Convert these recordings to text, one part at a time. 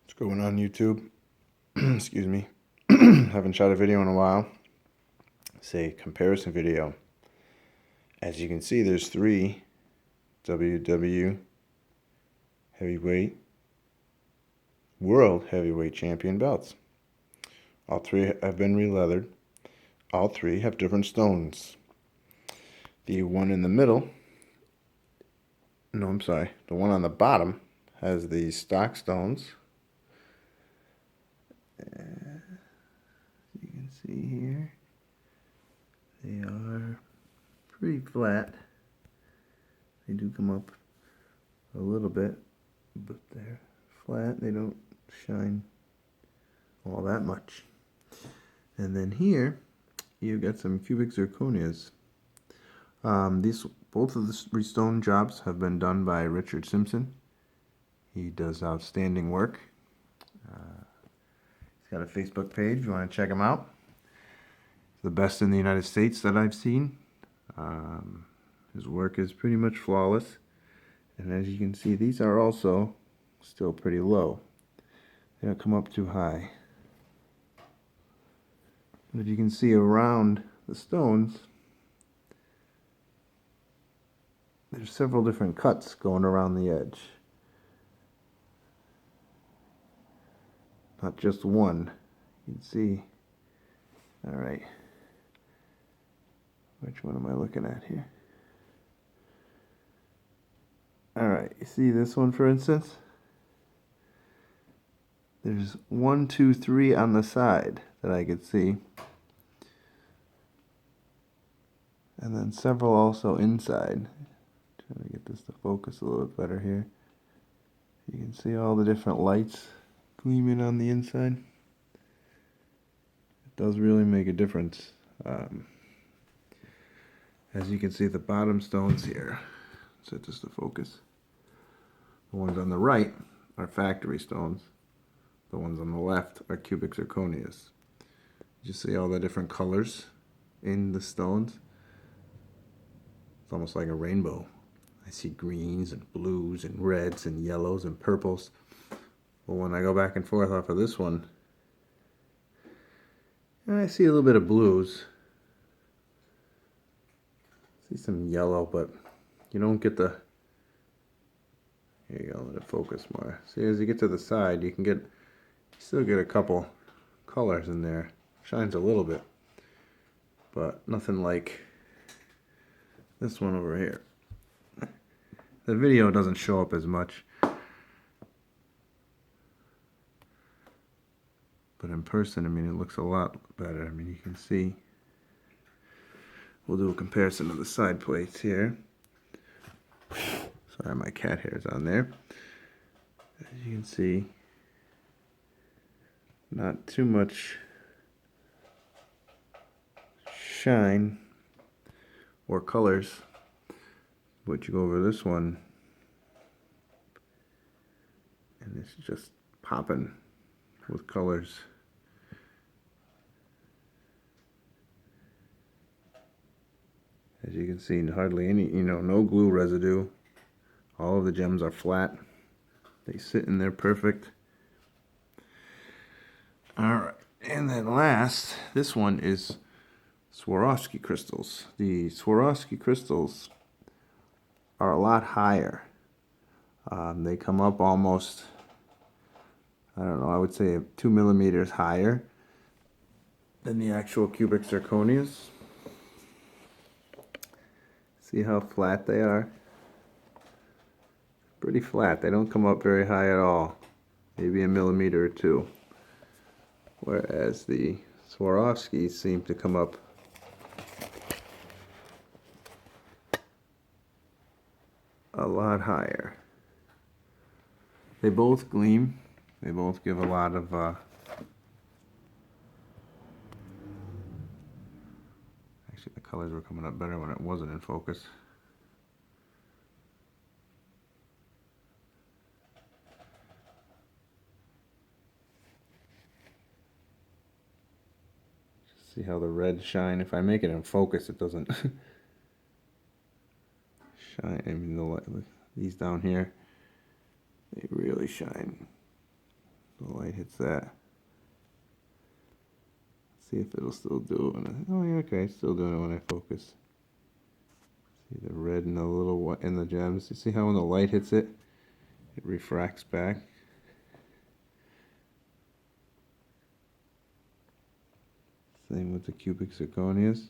What's going on YouTube? Excuse me. Haven't shot a video in a while. It's a comparison video. As you can see, there's 3 WW heavyweight, world heavyweight champion belts. All 3 have been re-leathered. All 3 have different stones. The one in the middle, no, I'm sorry, the one on the bottom has the stock stones. You can see here, they are pretty flat. They do come up a little bit, but they're flat. They don't shine all that much. And then here, you've got some cubic zirconias. Both of the stone jobs have been done by Richard Simpson. He does outstanding work. He's got a Facebook page. You want to check him out? He's the best in the United States that I've seen. His work is pretty much flawless. And as you can see, these are also still pretty low. They don't come up too high. But if you can see around the stones, there's several different cuts going around the edge. Not just one. You can see. Alright. Which one am I looking at here? Alright, you see this one for instance? There's 1, 2, 3 on the side that I could see. And then several also inside. Trying to get this to focus a little bit better here. You can see all the different lights gleaming on the inside. It does really make a difference. As you can see, the bottom stones here, set this to focus. The ones on the right are factory stones. The ones on the left are cubic zirconias. You see all the different colors in the stones? It's almost like a rainbow. I see greens and blues and reds and yellows and purples. But when I go back and forth off of this one, I see a little bit of blues. See some yellow, but you don't get the... Here you go, let it focus more. See, as you get to the side, you can get... still get a couple colors in there. Shines a little bit. But nothing like this one over here. The video doesn't show up as much. But in person, I mean, it looks a lot better. I mean, you can see. We'll do a comparison of the side plates here. Sorry, my cat hair is on there. As you can see, not too much shine or colors. But you go over this one, and it's just popping with colors. As you can see, hardly any, no glue residue. All of the gems are flat. They sit in there perfect. Alright, and then last, this one is Swarovski crystals. The Swarovski crystals are a lot higher. They come up almost, I don't know, I would say 2 millimeters higher than the actual cubic zirconias. See how flat they are? Pretty flat. They don't come up very high at all. Maybe a millimeter or 2. Whereas the Swarovskis seem to come up a lot higher. They both gleam. They both give a lot of actually, the colors were coming up better when it wasn't in focus. See how the reds shine? If I make it in focus, it doesn't shine. I mean, these down here, they really shine. The light hits that. See if it'll still do it. Oh yeah, okay, it's still doing it when I focus. See the red and the little white in the gems. You see how when the light hits it, it refracts back. Same with the cubic zirconias.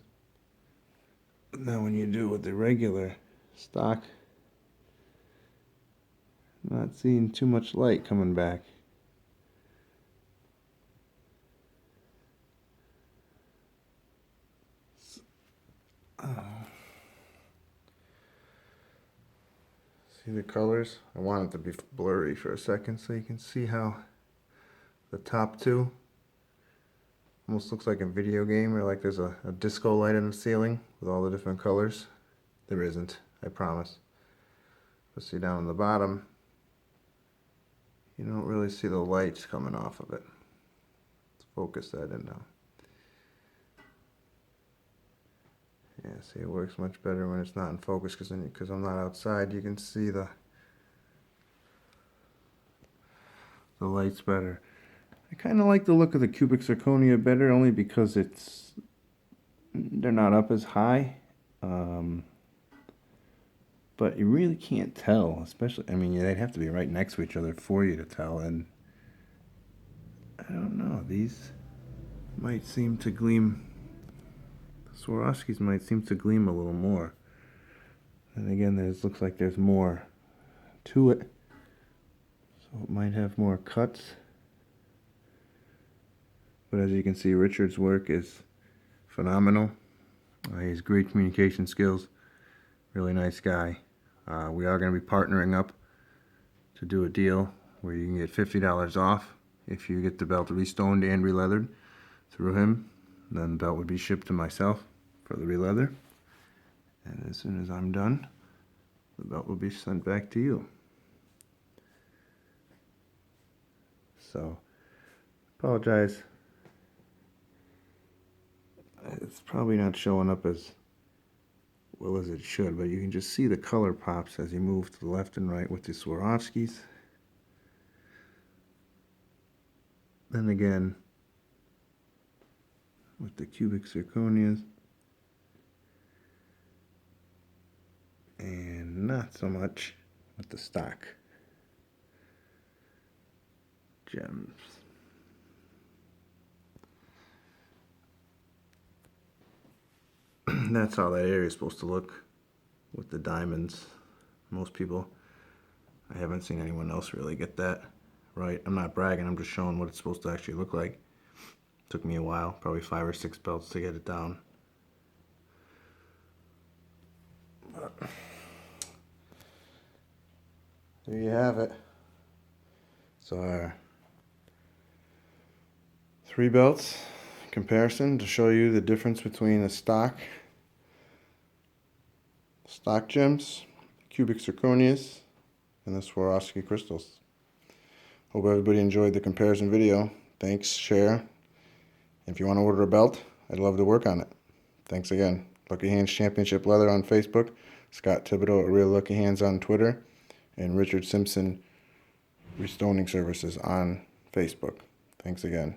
Now when you do it with the regular stock, not seeing too much light coming back. See the colors? I want it to be blurry for a second so you can see how the top two almost looks like a video game, or like there's a disco light in the ceiling with all the different colors. There isn't, I promise. But see down on the bottom, you don't really see the lights coming off of it. Let's focus that in now. Yeah, see, it works much better when it's not in focus, because I'm not outside. You can see the lights better. I kind of like the look of the cubic zirconia better, only because they're not up as high. But you really can't tell, especially, I mean, they'd have to be right next to each other for you to tell, and I don't know, these might seem to gleam. Swarovskis might seem to gleam a little more. And again, looks like there's more to it. So it might have more cuts. But as you can see, Richard's work is phenomenal. He has great communication skills. Really nice guy. We are going to be partnering up to do a deal where you can get $50 off if you get the belt restoned and releathered through him. Then the belt would be shipped to myself for the releather, and as soon as I'm done, the belt will be sent back to you. So, apologize. It's probably not showing up as well as it should, but you can just see the color pops as you move to the left and right with the Swarovskis. Then again, with the cubic zirconias, and not so much with the stock gems. That's how that area is supposed to look with the diamonds. Most people, I haven't seen anyone else really get that right. I'm not bragging, I'm just showing what it's supposed to actually look like. Took me a while, probably 5 or 6 belts to get it down. But there you have it. So our 3 belts comparison to show you the difference between the stock gems, cubic zirconias, and the Swarovski crystals. Hope everybody enjoyed the comparison video. Thanks, share. If you want to order a belt, I'd love to work on it. Thanks again. Lucky Hands Championship Leather on Facebook, Scott Thibodeau at Real Lucky Hands on Twitter, and Richard Simpson Restoning Services on Facebook. Thanks again.